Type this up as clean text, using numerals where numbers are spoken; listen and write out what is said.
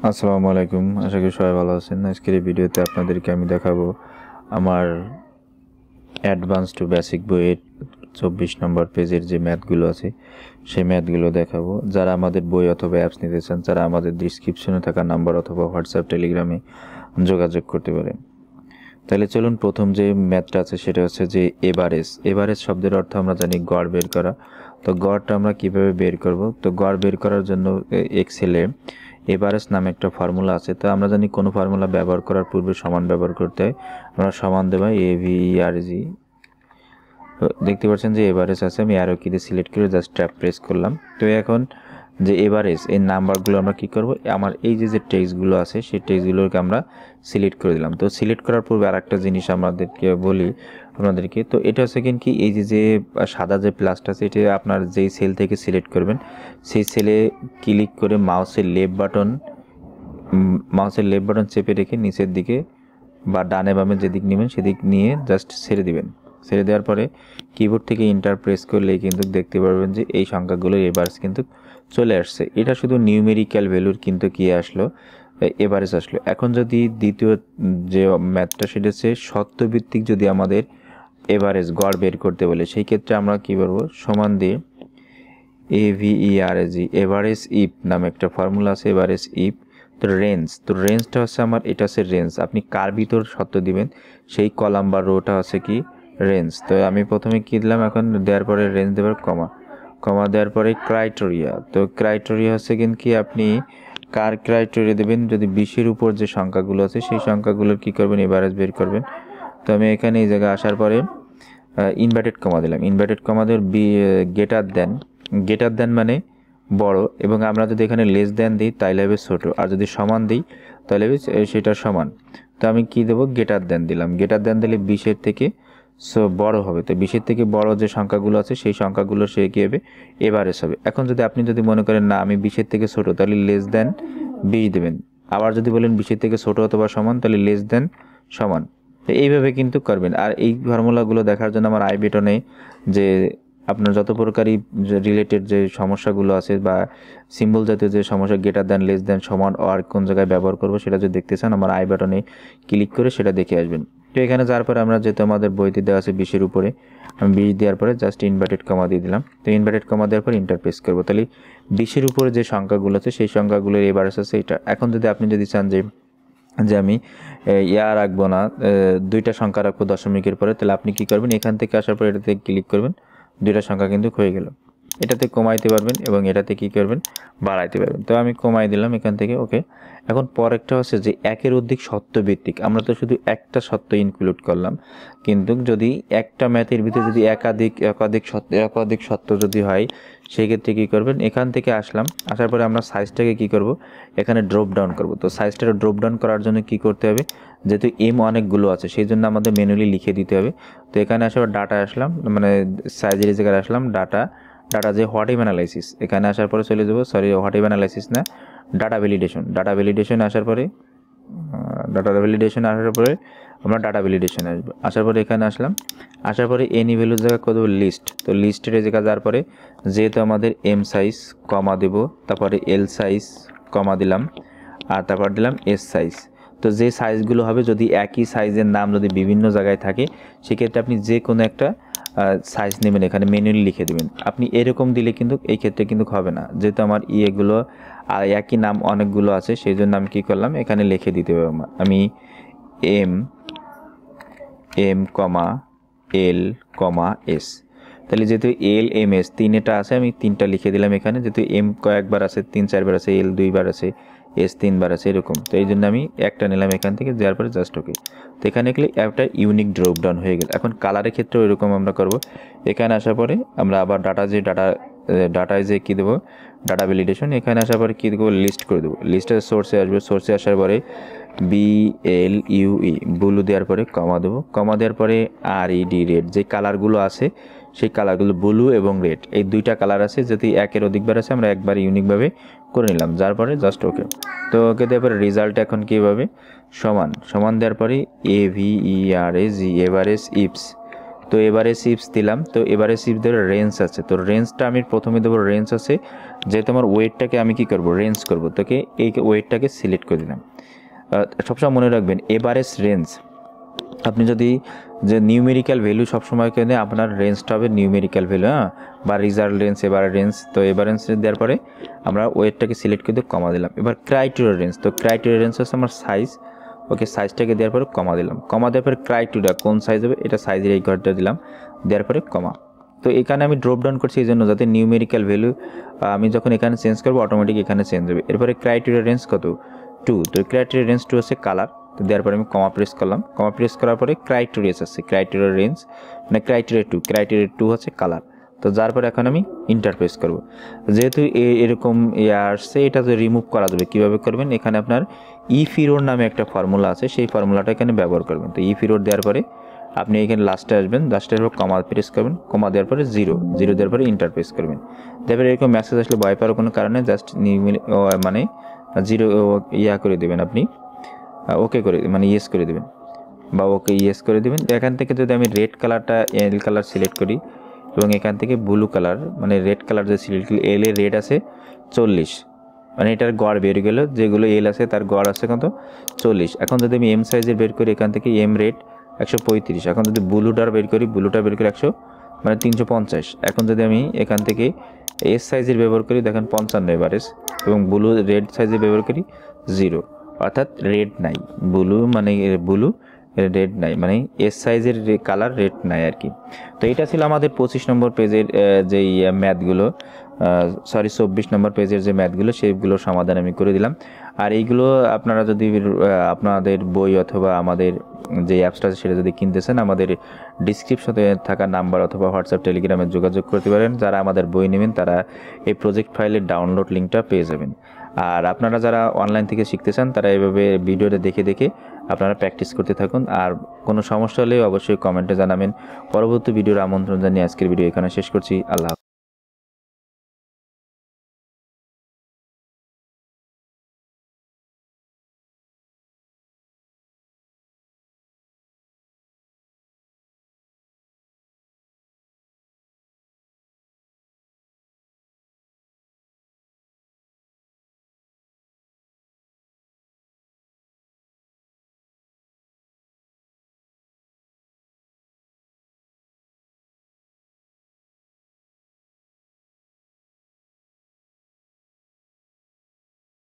আসসালামু আলাইকুম, আশা করি সবাই ভালো আছেন। আজকের এই ভিডিওতে আপনাদেরকে আমি দেখাবো আমার অ্যাডভান্স টু বেসিক বইয়ের 24 নম্বর পেজের যে ম্যাথগুলো আছে সেই ম্যাথগুলো দেখাবো। যারা আমাদের বই অথবা অ্যাপস নিতে চান তারা আমাদের ডিসক্রিপশনে থাকা নাম্বার অথবা হোয়াটসঅ্যাপ টেলিগ্রামে যোগাযোগ করতে পারেন। তাহলে চলুন, প্রথম যে ম্যাথটা আছে সেটা হচ্ছে যে এভারেজ শব্দের অর্থ আমরা জানি গড় বের করা। তো গড়টা আমরা কিভাবে বের করব? তো গড় বের করার জন্য এক্সেলে এভারেজ নামে একটা ফর্মুলা আছে। তো আমরা জানি কোনো ফর্মুলা ব্যবহার করার পূর্বে সমান ব্যবহার করতে হয়। আমরা সমান দেব AVERG। তো দেখতে পাচ্ছেন যে এভারেজ আছে, আমি অ্যারো কিতে সিলেক্ট করে জাস্ট ট্যাপ প্রেস করলাম। তো এখন যে এভারেজ এই নাম্বারগুলো আমরা কি করব, আমার এই যে টেক্সটগুলো আছে সেই টেক্সটগুলোকে আমরা সিলেক্ট করে দিলাম। তো সিলেক্ট করার পূর্বে আরেকটা জিনিস আমাদেরকে বলি আপনাদেরকে, তো এটা হচ্ছে কি এই যে সাদা যে প্লাসটা আছে এটা আপনার যেই সেল থেকে সিলেক্ট করবেন সেই সেলে ক্লিক করে মাউসের লেফট বাটন চেপে রেখে নিচের দিকে বা ডানে বামে যেদিক নেবেন সেদিক নিয়ে জাস্ট ছেড়ে দিবেন। ছেড়ে দেওয়ার পরে কিবোর্ড থেকে ইন্টার প্রেস করলেই কিন্তু দেখতে পারবেন যে এই সংখ্যাগুলো এভারেজ কিন্তু চলে আসছে। এটা শুধু নিউমেরিক্যাল ভ্যালুর কিন্তু কি আসলো, এভারেজ আসলো। এখন যদি দ্বিতীয় যে ম্যাথটা সেটা হচ্ছে শর্তভিত্তিক, যদি আমাদের এভারেজ গড় বের করতে বলে সেই ক্ষেত্রে আমরা কি করব, সমান দিয়ে AVERAG এভারেজ ইফ নামে একটা ফর্মুলা আছে, এভারেজ ইফ। তো রেঞ্জটা হচ্ছে আমার, এটা হচ্ছে রেঞ্জ, আপনি কার ভিতর শর্ত দিবেন সেই কলাম বা রোটা হচ্ছে কি রেঞ্জ। তো আমি প্রথমে কি দিলাম, এখন দেওয়ার পরে রেঞ্জ দেবার কমা দেওয়ার পরে ক্রাইটেরিয়া। তো ক্রাইটেরিয়া হচ্ছে কিন্তু কি আপনি কার ক্রাইটেরিয়া দেবেন, যদি 20-এর উপর যে সংখ্যাগুলো আছে সেই সংখ্যাগুলোর কি করবেন, এভারেজ বের করবেন। তো আমি এখানে এই জায়গায় আসার পরে ইনভার্টেড কমা দিলাম, ইনভার্টেড কমা দেওয়ার গেটার দেন মানে বড়, এবং আমরা যদি এখানে লেস দেন দিই তাহলে হবে ছোট, আর যদি সমান দিই তাহলে হবে সেটা সমান। তো আমি কি দেবো, গেটার দেন দিলাম। গেটার দেন দিলে 20-এর থেকে বড় হবে। তো 20-এর থেকে বড় যে সংখ্যাগুলো আছে সেই সংখ্যাগুলো সে কী হবে, এভারেজ হবে। এখন আপনি যদি মনে করেন না আমি 20-এর থেকে ছোট, তাহলে লেস দেন 20 দেবেন। আবার যদি বলেন 20-এর থেকে ছোট অথবা সমান, তাহলে লেস দেন সমান। তো এইভাবে কিন্তু করবেন। আর এই ফর্মুলাগুলো দেখার জন্য আমার আই বাটনে যে আপনার যত প্রকারই রিলেটেড যে সমস্যাগুলো আছে বা সিম্বল জাতীয় যে সমস্যা, গেটার দেন, লেস দেন, সমান, আর কোন জায়গায় ব্যবহার করবো সেটা যদি দেখতে চান আমার আই বাটনে ক্লিক করে সেটা দেখে আসবেন। তো এখানে যাওয়ার পরে আমরা যেহেতু আমাদের বইতে দেওয়া আছে 20-এর উপরে, আমি 20 দেওয়ার পরে জাস্ট ইনভার্টেড কমা দিয়ে দিলাম। তো ইনভার্টেড কমা দেওয়ার পর ইন্টার প্রেস করবো, তাহলে 20-এর উপরে যে সংখ্যাগুলো আছে সেই সংখ্যাগুলোর এভারেজ আছে এটা। এখন আপনি যদি চান যে আমি রাখবো না, দুইটা সংখ্যা রাখবো দশমিকের পরে, তাহলে আপনি কি করবেন, এখান থেকে আসার পর এটাতে ক্লিক করবেন, দুইটা সংখ্যা কিন্তু হয়ে গেল। এটাতে কমাইতে পারবেন এবং এটাতে কি করবেন, বাড়াইতে পারবেন। তো আমি কমাই দিলাম এখান থেকে, ওকে। এখন পরেরটা হচ্ছে যে একের অধিক সত্য ভিত্তিক। আমরা তো শুধু একটা সত্য ইনক্লুড করলাম, কিন্তু যদি একটা ম্যাথের ভিতরে যদি একাধিক সত্য যদি হয় সেক্ষেত্রে কী করবেন, এখান থেকে আসার পরে আমরা সাইজটাকে কি করব, এখানে ড্রপ ডাউন করব। তো সাইজটা ড্রপ ডাউন করার জন্য কি করতে হবে, যেহেতু অনেকগুলো আছে সেই জন্য আমাদের ম্যানুয়ালি লিখে দিতে হবে। তো এখানে আসার ডাটা আসলাম, মানে সাইজের জায়গায় আসলাম, ডাটা যে হোয়াটিভ অ্যানালাইসিস, এখানে আসার পরে চলে যাবো, হোয়াটিভ অ্যানালাইসিস না, ডাটা ভ্যালিডেশন আসার পরে আমরা ডাটা ভ্যালিডেশন আসার পরে এখানে আসার পরে এনি ভ্যালুর জায়গায় কত লিস্ট। তো লিস্টের জায়গায় যাওয়ার পরে যেহেতু আমাদের এম সাইজ কমা দেব, তারপরে এল সাইজ কমা দিলাম, আর তারপর দিলাম এস সাইজ। তো যে সাইজগুলো হবে, যদি একই সাইজের নাম যদি বিভিন্ন জায়গায় থাকে সেক্ষেত্রে আপনি যে কোনো একটা সাইজ নেবেন, এখানে ম্যানুয়ালি লিখে দেবেন। আপনি এরকম দিলে কিন্তু এই ক্ষেত্রে কিন্তু হবে না, যেহেতু আমার এগুলো আর একই নাম অনেকগুলো আছে সেই জন্য আমি কী করলাম, এখানে লিখে দিতে হবে আমি এম কমা এল কমা এস। তাহলে যেহেতু এল এম এস তিনটা আছে, আমি তিনটা লিখে দিলাম এখানে, যেহেতু এম কয়েকবার আছে, 3-4 বার আছে, এল 2 বার আছে, এস 3 বার আছে এরকম। তো এই জন্য আমি একটা নিলাম এখান থেকে, দেওয়ার পরে জাস্ট ওকে। তো এখানে গেলে একটা ইউনিক ড্রপ ডাউন হয়ে গেল। এখন কালারের ক্ষেত্রেও এরকম আমরা করব। এখানে আসার পরে আমরা আবার ডাটায় যে কী দেবো, ডাটা ভ্যালিডেশন, এখানে আসার পরে কী দেবো, লিস্ট করে দেবো। লিস্টের সোর্সে আসবে, সোর্সে আসার পরে BLUE ব্লু দেওয়ার পরে কমা দেবো, কমা দেওয়ার পরে RED রেড, যে কালারগুলো আছে সেই কালারগুলো ব্লু এবং রেড, এই দুইটা কালার আছে, যদি একের অধিকবার আছে আমরা একবার ইউনিকভাবে করে নিলাম, যার পরে জাস্ট ওকে। তো ওকে দেওয়ার পরে রেজাল্ট এখন কীভাবে, সমান দেওয়ার পরে AVERAG এভারেজ ইপস। তো এবারে শিপস দিলাম। তো এবারে শিপস দেওয়ার রেঞ্জ আছে, তো রেঞ্জটা আমি প্রথমে দেবো রেঞ্জ আছে, যেহেতু আমার ওয়েটটাকে আমি কি করব রেঞ্জ করব, তোকে এই ওয়েটটাকে সিলেক্ট করে দিলাম। সবসময় মনে রাখবেন এভারেজ রেঞ্জ, আপনি যদি যে নিউমেরিক্যাল ভ্যালু সবসময় কেনে আপনার রেঞ্জটা হবে নিউমেরিক্যাল ভ্যালু, হ্যাঁ, বা রিজাল্ট রেঞ্জ, এবার রেঞ্জ। তো এবার রেঞ্জ দেওয়ার পরে আমরা ওয়েটটাকে সিলেক্ট করে কমা দিলাম। এবার ক্রাইটেরিয়া রেঞ্জ, তো ক্রাইটেরিয়া রেঞ্জ হচ্ছে আমার সাইজ, ওকে সাইজটাকে দেওয়ার পরে কমা দিলাম। কমা দেওয়ার পরে ক্রাইটেরিয়া কোন সাইজ হবে এটা সাইজের এই ঘরটা দিলাম, দেওয়ার পরে কমা। তো এখানে আমি ড্রপ ডাউন করছি এই জন্য যাতে নিউমেরিক্যাল ভ্যালু আমি যখন এখানে চেঞ্জ করবো অটোমেটিক এখানে চেঞ্জ হবে। এরপরে ক্রাইটেরিয়া রেঞ্জ কত 2, তো ক্রাইটেরিয়া রেঞ্জ 2 হচ্ছে কালার। তো দেওয়ার পরে আমি কমা প্রেস করলাম, কমা প্রেস করার পরে ক্রাইটেরিয়া আছে, ক্রাইটেরিয়া রেঞ্জ মানে ক্রাইটেরিয়া 2 হচ্ছে কালার। তো যার পরে এখন আমি ইন্টারফেস করব। যেহেতু এরকম আসছে, এটা তো রিমুভ করা যাবে। কীভাবে করবেন, এখানে আপনার ইফিরোর নামে একটা ফর্মুলা আছে, সেই ফর্মুলাটা এখানে ব্যবহার করবেন। তো ইফিরোর দেওয়ার পরে আপনি এখানে লাস্টে আসবেন, লাস্টের পর কমা প্রেস করবেন, কমা দেওয়ার পরে 0 দেওয়ার পরে ইন্টারফেস করবেন। তারপরে এরকম মেসেজ আসলে ভয় পাওয়ার কোনো কারণে জাস্ট মানে 0 ইয়া করে দেবেন, আপনি ওকে করে মানে ইয়েস করে দেবেন, বা ওকে ইয়েস করে দেবেন। এখান থেকে যদি আমি রেড কালারটা এল কালার সিলেক্ট করি এবং এখান থেকে ব্লু কালার মানে রেড কালার যে সিলেক্ট করি, এল এর রেড আছে 40, মানে এটার গড় বের গেল, যেগুলো এল আছে তার গড় আছে কত 40। এখন যদি আমি এম সাইজের বের করি, এখান থেকে এম রেড 135। এখন যদি ব্লুটার বের করি, ব্লুটা বের করি 100 মানে 350। এখন যদি আমি এখান থেকে এস সাইজের ব্যবহার করি, দেখেন 55 এভারেজ, এবং ব্লু রেড সাইজের ব্যবহার করি 0, অর্থাৎ রেড নাই। ব্লু মানে ব্লু, রেড নাই, মানে এস সাইজের কালার রেড নাই আর কি। তো এটা ছিল আমাদের 25 নম্বর পেজের যেই ম্যাথগুলো, 24 নম্বর পেজের যে ম্যাথগুলো, সেইগুলোর সমাধান আমি করে দিলাম। আর এইগুলো আপনারা যদি আপনাদের বই অথবা আমাদের যে অ্যাপসটা আছে সেটা যদি কিনতে চান, আমাদের ডিসক্রিপশনে থাকা নাম্বার অথবা হোয়াটসঅ্যাপ টেলিগ্রামে যোগাযোগ করতে পারেন। যারা আমাদের বই নেবেন তারা এই প্রজেক্ট ফাইলের ডাউনলোড লিঙ্কটা পেয়ে যাবেন। আর আপনারা যারা অনলাইন থেকে শিখতে চান তারা এভাবে ভিডিওটা দেখে দেখে আপনারা প্র্যাকটিস করতে থাকুন। আর কোনো সমস্যা হলে অবশ্যই কমেন্টে জানাবেন। পরবর্তী ভিডিওর আমন্ত্রণ জানিয়ে আজকের ভিডিও এখানে শেষ করছি। আল্লাহ।